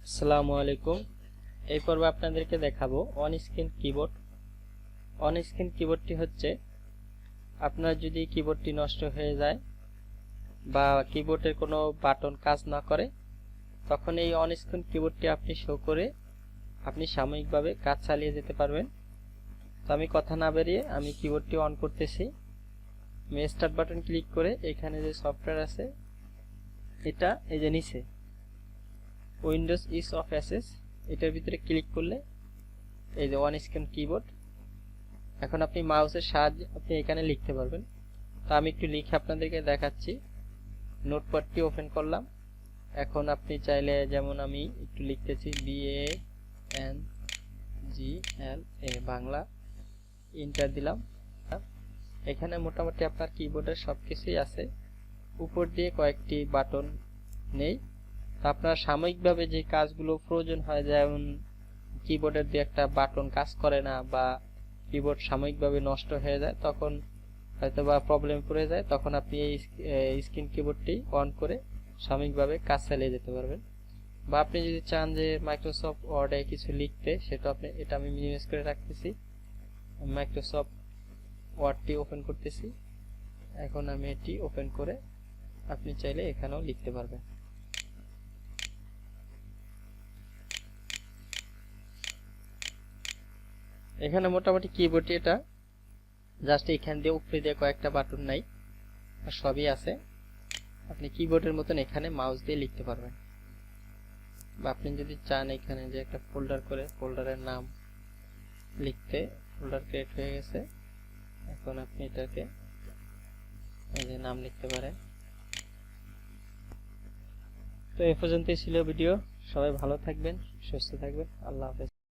আসসালামু আলাইকুম। এই পর্বে আপনাদেরকে দেখাবো on screen keyboard. On screen কিবোর্ডটি হচ্ছে আপনার যদি কিবোর্ডটি নষ্ট হয়ে যায় বা কিবোর্ডের কোনো বাটন কাজ না করে, তখন এই অন স্ক্রিন কিবোর্ডটি আপনি শো করে আপনি সাময়িকভাবে কাজ চালিয়ে যেতে পারবেন। তো আমি কথা না বেরিয়ে আমি কিবোর্ডটি অন করতেছি। আমি স্টার্ট বাটন ক্লিক করে এখানে যে সফটওয়্যার আছে এটা এই যে নিচে উইন্ডোজ ইজ অফ অ্যাসেস এটার ভিতরে ক্লিক করলে এই যে ওয়ান স্ক্রিন কিবোর্ড। এখন আপনি মাউসের সাহায্যে আপনি এখানে লিখতে পারবেন। তো আমি একটু লিখে আপনাদেরকে দেখাচ্ছি। নোটপ্যাডটি ওপেন করলাম। এখন আপনি চাইলে যেমন আমি একটু লিখতেছি BANGLA বাংলা, এন্টার দিলাম। এখানে মোটামুটি আপনার কিবোর্ডের সবকিছুই আছে, উপর দিয়ে কয়েকটি বাটন নেই। তো আপনার সাময়িকভাবে যে কাজগুলো প্রয়োজন হয়, যেমন কিবোর্ডের দিয়ে একটা বাটন কাজ করে না বা কিবোর্ড সাময়িকভাবে নষ্ট হয়ে যায়, তখন হয়তো বা প্রবলেম পড়ে যায়, তখন আপনি এই স্ক্রিন কিবোর্ডটি অন করে সাময়িকভাবে কাজ চালিয়ে যেতে পারবেন। বা আপনি যদি চান যে মাইক্রোসফট ওয়ার্ডে কিছু লিখতে, সেটা আপনি এটা আমি মিনিমাইজ করে রাখতেছি। মাইক্রোসফট ওয়ার্ডটি ওপেন করতেছি। এখন আমি এটি ওপেন করে আপনি চাইলে এখানেও লিখতে পারবেন। এখানে মোটামুটি কিবোর্ডটি এটা জাস্ট এখান দিয়ে উপরে দিয়ে কয়েকটা বাটন নাই, আর সবই আছে। আপনি কিবোর্ডের মতন এখানে মাউস দিয়ে লিখতে পারবেন। বা আপনি যদি চান এখানে যে একটা ফোল্ডার করে ফোল্ডারের নাম লিখতে, ফোল্ডার ক্রিয়েট হয়ে গেছে। এখন আপনি এটাকে এই যে নাম লিখতে পারেন। তো এই পর্যন্তই ছিল ভিডিও। সবাই ভালো থাকবেন, সুস্থ থাকবেন। আল্লাহ হাফেজ।